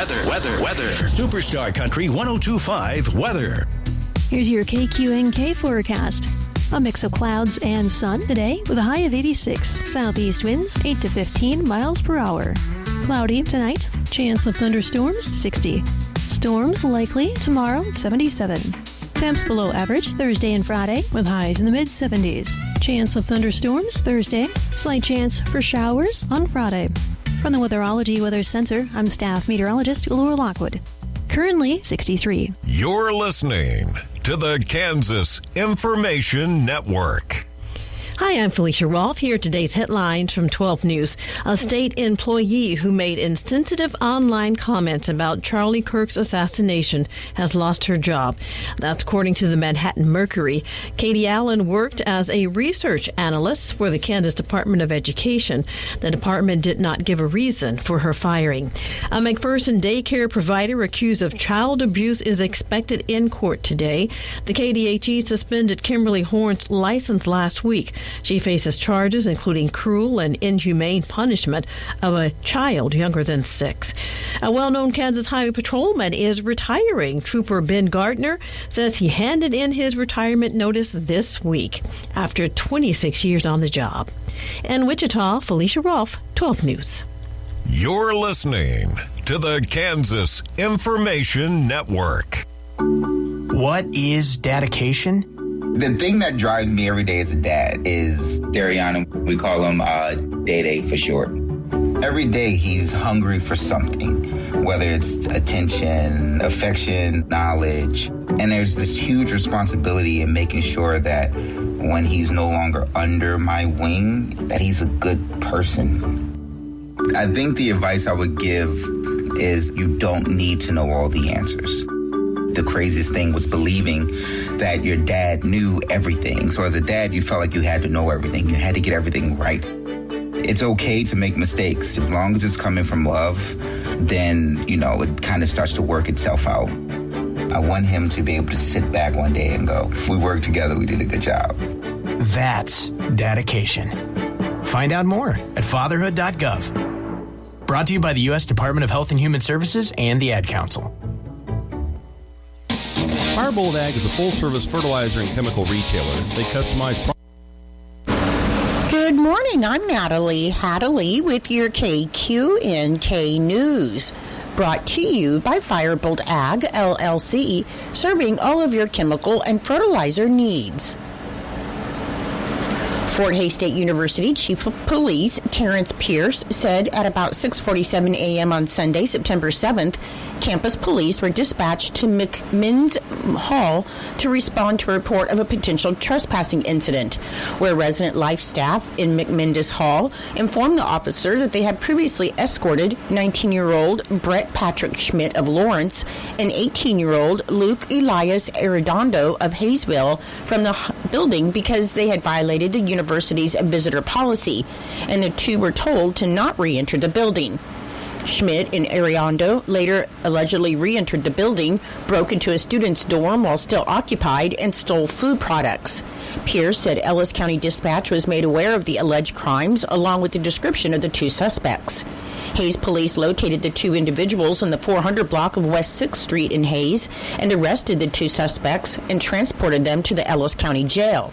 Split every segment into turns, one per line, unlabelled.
Superstar Country 102.5 weather.
Here's your KQNK forecast. A mix of clouds and sun today with a high of 86. Southeast winds 8 to 15 miles per hour. Cloudy tonight. Chance of thunderstorms 60. Storms likely tomorrow 77. Temps below average Thursday and Friday with highs in the mid-70s. Chance of thunderstorms Thursday. Slight chance for showers on Friday. From the Weatherology Weather Center, I'm staff meteorologist Laura Lockwood. Currently 63.
You're listening to the Kansas Information Network.
Hi, I'm Felicia Rolfe. Here are today's headlines from 12 News. A state employee who made insensitive online comments about Charlie Kirk's assassination has lost her job. That's according to the Manhattan Mercury. Katie Allen worked as a research analyst for the Kansas Department of Education. The department did not give a reason for her firing. A McPherson daycare provider accused of child abuse is expected in court today. The KDHE suspended Kimberly Horn's license last week. She faces charges including cruel and inhumane punishment of a child younger than 6. A well-known Kansas Highway patrolman is retiring. Trooper Ben Gardner says he handed in his retirement notice this week after 26 years on the job. In Wichita, Felicia Rolfe, 12 News.
You're listening to the Kansas Information Network.
What is dedication?
The thing that drives me every day as a dad is Dariana. We call him Day for short. Every day he's hungry for something, whether it's attention, affection, knowledge. And there's this huge responsibility in making sure that when he's no longer under my wing, that he's a good person. I think the advice I would give is you don't need to know all the answers. The craziest thing was believing that your dad knew everything. So as a dad, you felt like you had to know everything. You had to get everything right. It's okay to make mistakes. As long as it's coming from love, then, it kind of starts to work itself out. I want him to be able to sit back one day and go, we worked together, we did a good job.
That's dedication. Find out more at fatherhood.gov. Brought to you by the U.S. Department of Health and Human Services and the Ad Council.
Firebolt Ag is a full-service fertilizer and chemical retailer. They customize products.
Good morning. I'm Natalie Hadley with your KQNK News. Brought to you by Firebolt Ag, LLC, serving all of your chemical and fertilizer needs. Fort Hays State University Chief of Police Terrence Pierce said at about 6:47 a.m. on Sunday, September 7th, campus police were dispatched to McMinn's Hall to respond to a report of a potential trespassing incident, where resident life staff in McMinn's Hall informed the officer that they had previously escorted 19-year-old Brett Patrick Schmidt of Lawrence and 18-year-old Luke Elias Arredondo of Hayesville from the building because they had violated the university's visitor policy, and the two were told to not re-enter the building. Schmidt and Arredondo later allegedly re-entered the building, broke into a student's dorm while still occupied, and stole food products. Pierce said Ellis County Dispatch was made aware of the alleged crimes, along with the description of the two suspects. Hays police located the two individuals in the 400 block of West 6th Street in Hays and arrested the two suspects and transported them to the Ellis County Jail.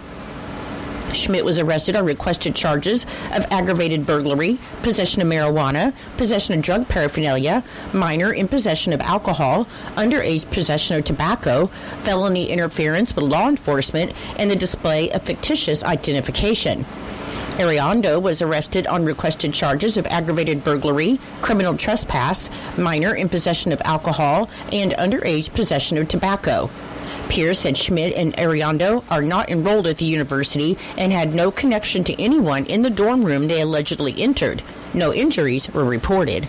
Schmidt was arrested on requested charges of aggravated burglary, possession of marijuana, possession of drug paraphernalia, minor in possession of alcohol, underage possession of tobacco, felony interference with law enforcement, and the display of fictitious identification. Arredondo was arrested on requested charges of aggravated burglary, criminal trespass, minor in possession of alcohol, and underage possession of tobacco. Pierce said Schmidt and Arredondo are not enrolled at the university and had no connection to anyone in the dorm room they allegedly entered. No injuries were reported.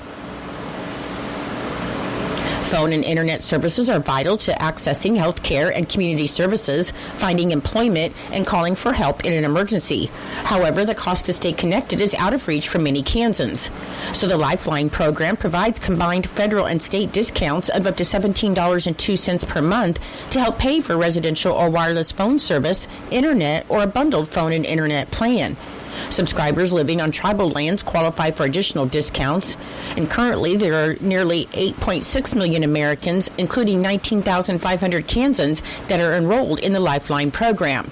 Phone and internet services are vital to accessing health care and community services, finding employment, and calling for help in an emergency. However, the cost to stay connected is out of reach for many Kansans. So the Lifeline program provides combined federal and state discounts of up to $17.02 per month to help pay for residential or wireless phone service, internet, or a bundled phone and internet plan. Subscribers living on tribal lands qualify for additional discounts, and currently there are nearly 8.6 million Americans, including 19,500 Kansans, that are enrolled in the Lifeline program.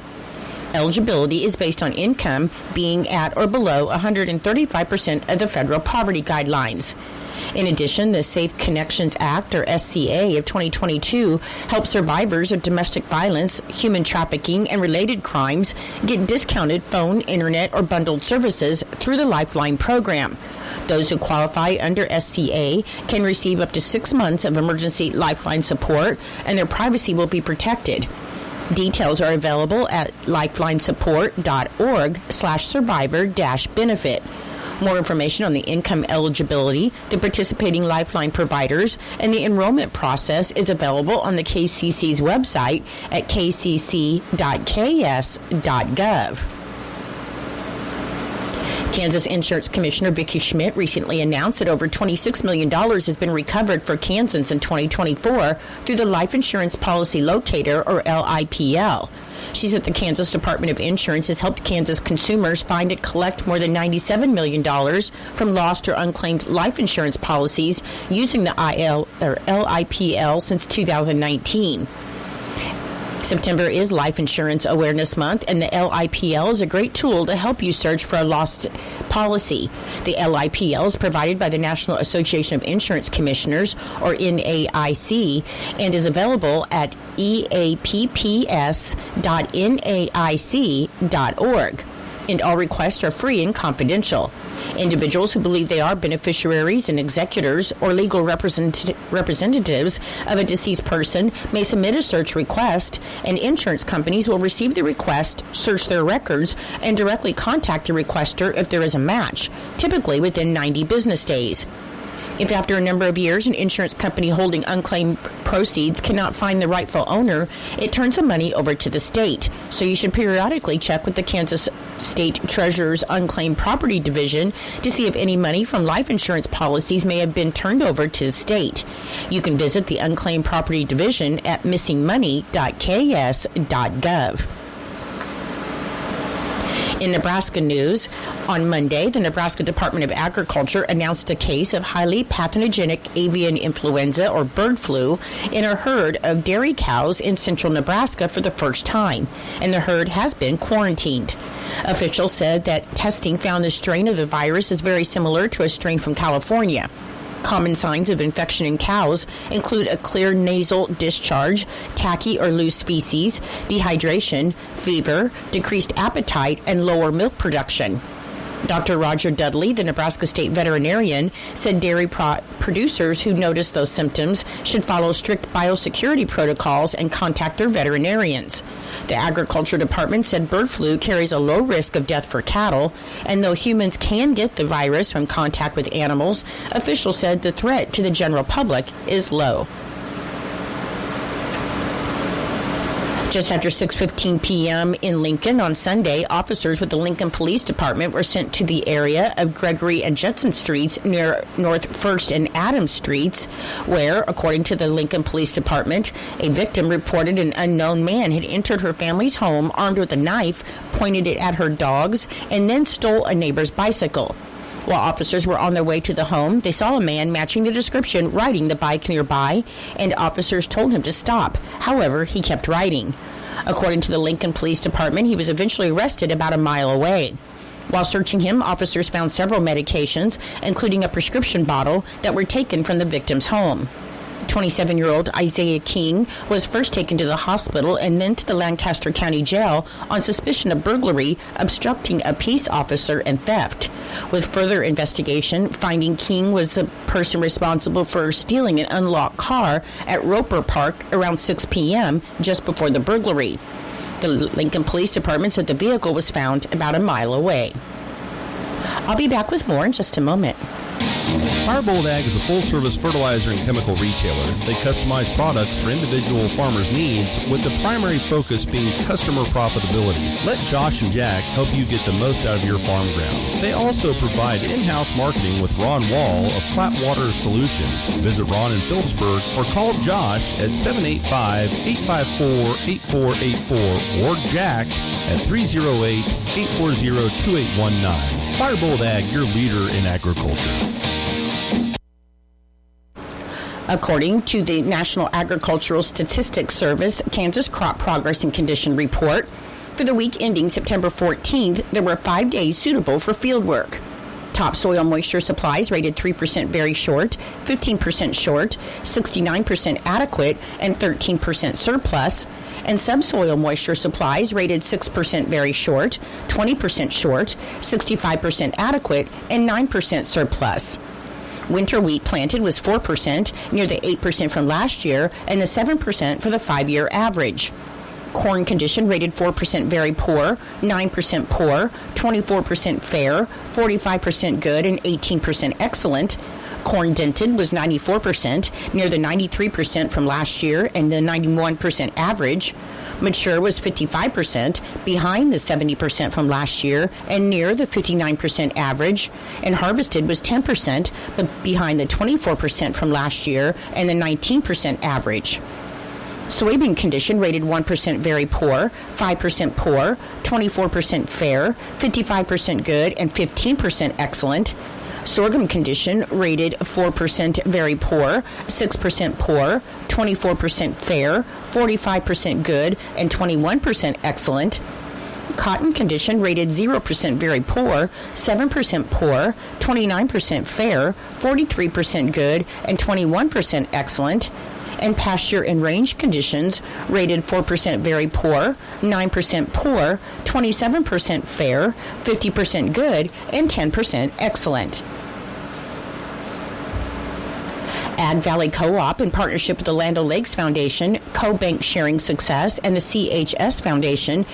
Eligibility is based on income being at or below 135% of the federal poverty guidelines. In addition, the Safe Connections Act, or SCA, of 2022 helps survivors of domestic violence, human trafficking, and related crimes get discounted phone, internet, or bundled services through the Lifeline program. Those who qualify under SCA can receive up to 6 months of emergency Lifeline support, and their privacy will be protected. Details are available at lifelinesupport.org/survivor-benefit. More information on the income eligibility, the participating Lifeline providers, and the enrollment process is available on the KCC's website at kcc.ks.gov. Kansas Insurance Commissioner Vicki Schmidt recently announced that over $26 million has been recovered for Kansans in 2024 through the Life Insurance Policy Locator, or LIPL. She said the Kansas Department of Insurance has helped Kansas consumers find and collect more than $97 million from lost or unclaimed life insurance policies using the LIPL since 2019. September is Life Insurance Awareness Month, and the LIPL is a great tool to help you search for a lost policy. The LIPL is provided by the National Association of Insurance Commissioners, or NAIC, and is available at eapps.naic.org. And all requests are free and confidential. Individuals who believe they are beneficiaries and executors or legal representatives of a deceased person may submit a search request, and insurance companies will receive the request, search their records, and directly contact the requester if there is a match, typically within 90 business days. If after a number of years an insurance company holding unclaimed proceeds cannot find the rightful owner, it turns the money over to the state. So you should periodically check with the Kansas State Treasurer's Unclaimed Property Division to see if any money from life insurance policies may have been turned over to the state. You can visit the Unclaimed Property Division at missingmoney.ks.gov. In Nebraska news, on Monday, the Nebraska Department of Agriculture announced a case of highly pathogenic avian influenza, or bird flu, in a herd of dairy cows in central Nebraska for the first time, and the herd has been quarantined. Officials said that testing found the strain of the virus is very similar to a strain from California. Common signs of infection in cows include a clear nasal discharge, tacky or loose feces, dehydration, fever, decreased appetite, and lower milk production. Dr. Roger Dudley, the Nebraska state veterinarian, said dairy producers who notice those symptoms should follow strict biosecurity protocols and contact their veterinarians. The Agriculture Department said bird flu carries a low risk of death for cattle, and though humans can get the virus from contact with animals, officials said the threat to the general public is low. Just after 6:15 p.m. in Lincoln on Sunday, officers with the Lincoln Police Department were sent to the area of Gregory and Judson Streets near North 1st and Adams Streets, where, according to the Lincoln Police Department, a victim reported an unknown man had entered her family's home armed with a knife, pointed it at her dogs, and then stole a neighbor's bicycle. While officers were on their way to the home, they saw a man matching the description riding the bike nearby, and officers told him to stop. However, he kept riding. According to the Lincoln Police Department, he was eventually arrested about a mile away. While searching him, officers found several medications, including a prescription bottle, that were taken from the victim's home. 27-year-old Isaiah King was first taken to the hospital and then to the Lancaster County Jail on suspicion of burglary, obstructing a peace officer, and theft. With further investigation, finding King was the person responsible for stealing an unlocked car at Roper Park around 6 p.m. just before the burglary. The Lincoln Police Department said the vehicle was found about a mile away. I'll be back with more in just a moment.
Firebolt Ag is a full-service fertilizer and chemical retailer. They customize products for individual farmers' needs, with the primary focus being customer profitability. Let Josh and Jack help you get the most out of your farm ground. They also provide in-house marketing with Ron Wall of Flatwater Solutions. Visit Ron in Phillipsburg or call Josh at 785-854-8484 or Jack at 308-840-2819. Firebolt Ag, your leader in agriculture.
According to the National Agricultural Statistics Service Kansas Crop Progress and Condition Report, for the week ending September 14th, there were 5 days suitable for field work. Topsoil moisture supplies rated 3% very short, 15% short, 69% adequate, and 13% surplus, and subsoil moisture supplies rated 6% very short, 20% short, 65% adequate, and 9% surplus. Winter wheat planted was 4%, near the 8% from last year, and the 7% for the 5-year average. Corn condition rated 4% very poor, 9% poor, 24% fair, 45% good, and 18% excellent. Corn dented was 94%, near the 93% from last year and the 91% average. Mature was 55%, behind the 70% from last year and near the 59% average. And harvested was 10%, but behind the 24% from last year and the 19% average. Soybean condition rated 1% very poor, 5% poor, 24% fair, 55% good, and 15% excellent. Sorghum condition rated 4% very poor, 6% poor, 24% fair, 45% good, and 21% excellent. Cotton condition rated 0% very poor, 7% poor, 29% fair, 43% good, and 21% excellent. And pasture and range conditions rated 4% very poor, 9% poor, 27% fair, 50% good, and 10% excellent. Ag Valley Co-op, in partnership with the Land O'Lakes Foundation, Co-Bank Sharing Success, and the CHS Foundation,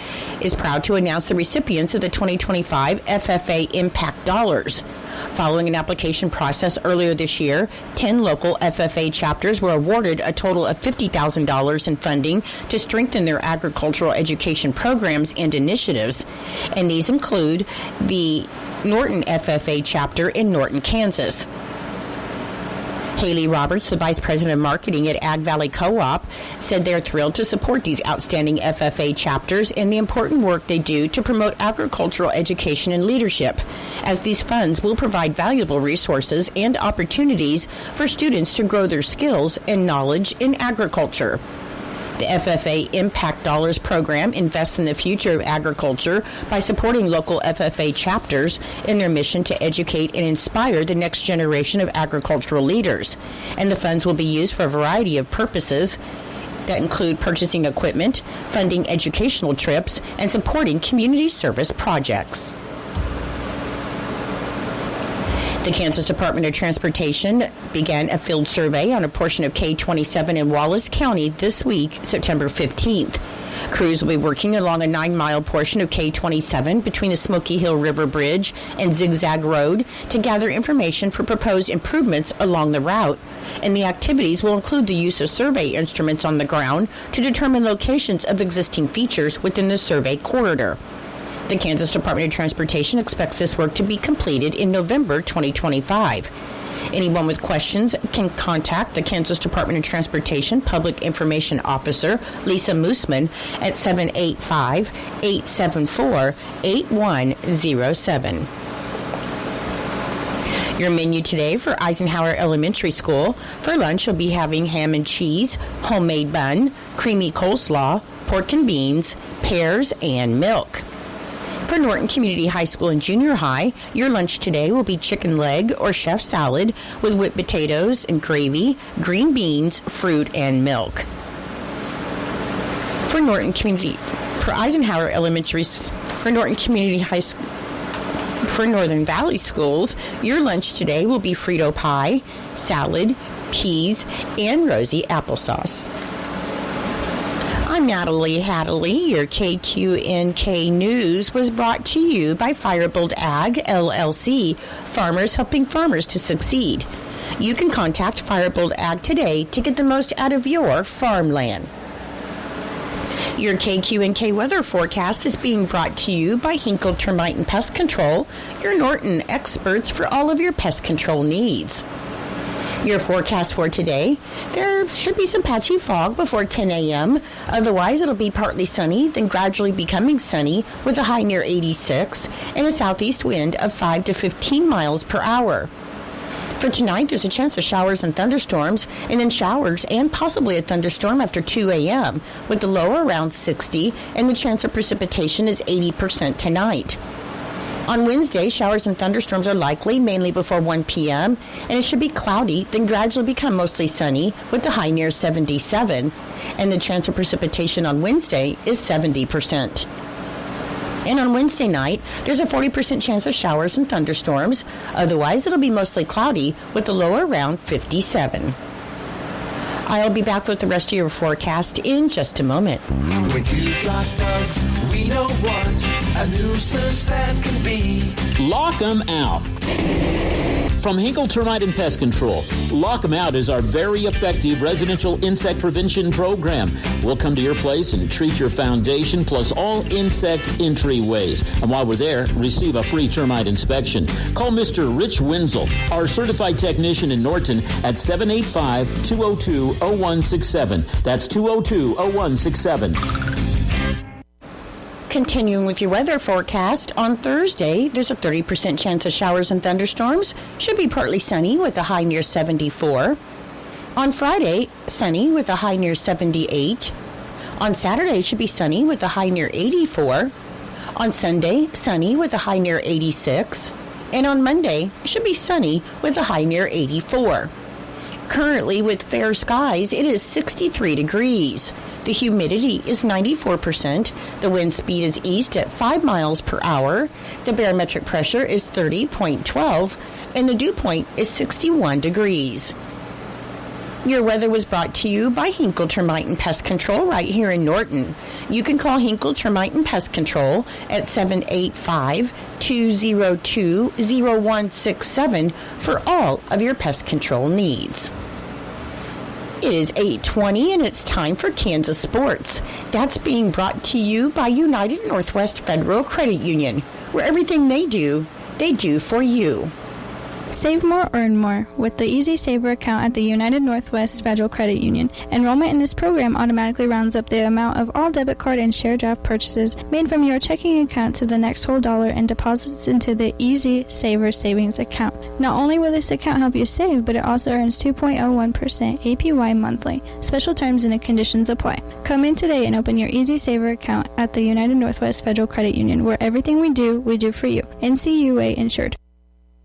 is proud to announce the recipients of the 2025 FFA Impact Dollars. Following an application process earlier this year, 10 local FFA chapters were awarded a total of $50,000 in funding to strengthen their agricultural education programs and initiatives, and these include the Norton FFA chapter in Norton, Kansas. Haley Roberts, the Vice President of Marketing at Ag Valley Co-op, said they're thrilled to support these outstanding FFA chapters and the important work they do to promote agricultural education and leadership, as these funds will provide valuable resources and opportunities for students to grow their skills and knowledge in agriculture. The FFA Impact Dollars program invests in the future of agriculture by supporting local FFA chapters in their mission to educate and inspire the next generation of agricultural leaders. And the funds will be used for a variety of purposes that include purchasing equipment, funding educational trips, and supporting community service projects. The Kansas Department of Transportation began a field survey on a portion of K-27 in Wallace County this week, September 15th. Crews will be working along a 9-mile portion of K-27 between the Smoky Hill River Bridge and Zigzag Road to gather information for proposed improvements along the route. And the activities will include the use of survey instruments on the ground to determine locations of existing features within the survey corridor. The Kansas Department of Transportation expects this work to be completed in November 2025. Anyone with questions can contact the Kansas Department of Transportation Public Information Officer, Lisa Moosman, at 785-874-8107. Your menu today for Eisenhower Elementary School. For lunch, you'll be having ham and cheese, homemade bun, creamy coleslaw, pork and beans, pears, and milk. For Norton Community High School and Junior High, your lunch today will be chicken leg or chef salad with whipped potatoes and gravy, green beans, fruit, and milk. For Norton Valley Schools, your lunch today will be Frito pie, salad, peas, and rosy applesauce. I'm Natalie Hadley. Your KQNK News was brought to you by Firebolt Ag, LLC, farmers helping farmers to succeed. You can contact Firebolt Ag today to get the most out of your farmland. Your KQNK weather forecast is being brought to you by Hinkle Termite and Pest Control, your Norton experts for all of your pest control needs. Your forecast for today, there should be some patchy fog before 10 a.m. Otherwise, it'll be partly sunny, then gradually becoming sunny with a high near 86 and a southeast wind of 5 to 15 miles per hour. For tonight, there's a chance of showers and thunderstorms, and then showers and possibly a thunderstorm after 2 a.m., with the low around 60, and the chance of precipitation is 80% tonight. On Wednesday, showers and thunderstorms are likely, mainly before 1 p.m., and it should be cloudy, then gradually become mostly sunny, with the high near 77, and the chance of precipitation on Wednesday is 70%. And on Wednesday night, there's a 40% chance of showers and thunderstorms. Otherwise, it'll be mostly cloudy with the low around 57. I'll be back with the rest of your forecast in just a moment.
When you got bugs, we know what a nuisance that can be.
Lock 'em out. From Hinkle Termite and Pest Control, Lock 'em Out is our very effective residential insect prevention program. We'll come to your place and treat your foundation plus all insect entryways. And while we're there, receive a free termite inspection. Call Mr. Rich Wenzel, our certified technician in Norton, at 785-202-0167. That's 202-0167.
Continuing with your weather forecast, on Thursday, there's a 30% chance of showers and thunderstorms. Should be partly sunny with a high near 74. On Friday, sunny with a high near 78. On Saturday, should be sunny with a high near 84. On Sunday, sunny with a high near 86. And on Monday, should be sunny with a high near 84. Currently, with fair skies, it is 63 degrees. The humidity is 94%. The wind speed is east at 5 miles per hour. The barometric pressure is 30.12, and the dew point is 61 degrees. Your weather was brought to you by Hinkle Termite and Pest Control right here in Norton. You can call Hinkle Termite and Pest Control at 785-202-0167 for all of your pest control needs. It is 8:20 and it's time for Kansas Sports. That's being brought to you by United Northwest Federal Credit Union, where everything they do for you.
Save more, earn more with the Easy Saver account at the United Northwest Federal Credit Union. Enrollment in this program automatically rounds up the amount of all debit card and share draft purchases made from your checking account to the next whole dollar and deposits into the Easy Saver savings account. Not only will this account help you save, but it also earns 2.01% APY monthly. Special terms and conditions apply. Come in today and open your Easy Saver account at the United Northwest Federal Credit Union, where everything we do for you. NCUA insured.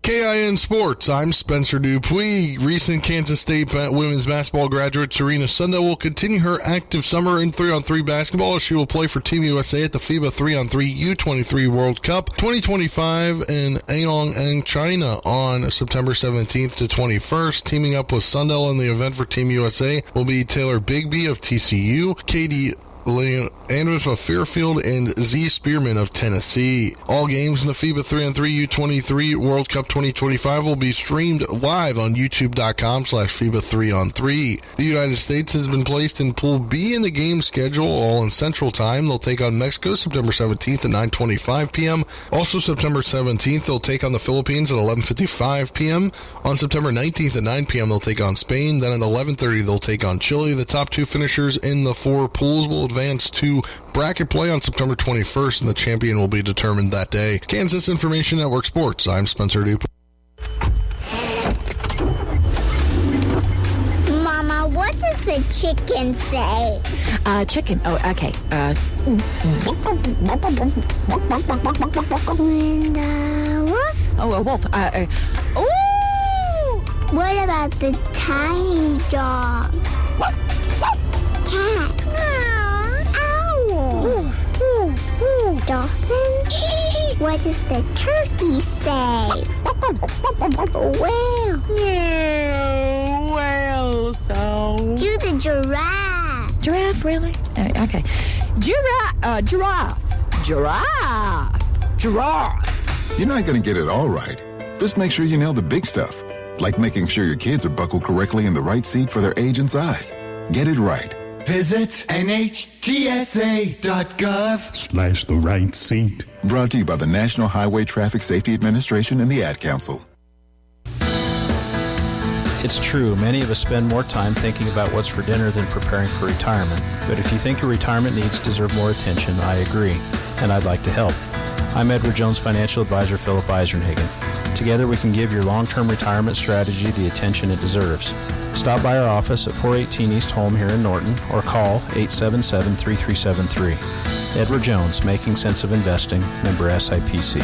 KIN Sports, I'm Spencer Dupuis. Recent Kansas State women's basketball graduate Serena Sundell will continue her active summer in 3-on-3 basketball as she will play for Team USA at the FIBA 3-on-3 U23 World Cup 2025 in Anong, China on September 17th to 21st. Teaming up with Sundell in the event for Team USA will be Taylor Bigby of TCU, Katie Andrews of Fairfield, and Z. Spearman of Tennessee. All games in the FIBA 3-on-3 U23 World Cup 2025 will be streamed live on youtube.com/FIBA 3-on-3. The United States has been placed in Pool B in the game schedule, all in Central Time. They'll take on Mexico September 17th at 9:25 p.m. Also September 17th, they'll take on the Philippines at 11:55 p.m. On September 19th at 9 p.m., they'll take on Spain. Then at 11:30, they'll take on Chile. The top two finishers in the four pools will advance to bracket play on September 21st, and the champion will be determined that day. Kansas Information Network Sports, I'm Spencer Dupuis.
Mama, what does the chicken say?
Chicken. Oh, okay.
And wolf?
Oh, a wolf. Ooh!
What about the tiny dog? Cat? Owl? Dolphin? What does the turkey say? Whale?
Whale sound.
Do the giraffe?
Giraffe, really? Okay. Giraffe.
You're not going to get it all right. Just make sure you nail the big stuff, like making sure your kids are buckled correctly in the right seat for their age and size. Get it right.
Visit NHTSA.gov/the right seat.
Brought to you by the National Highway Traffic Safety Administration and the Ad Council.
It's true, many of us spend more time thinking about what's for dinner than preparing for retirement. But if you think your retirement needs deserve more attention, I agree, and I'd like to help. I'm Edward Jones Financial Advisor Philip Eisenhagen. Together we can give your long-term retirement strategy the attention it deserves. Stop by our office at 418 East Home here in Norton or call 877-3373. Edward Jones, Making Sense of Investing, member SIPC.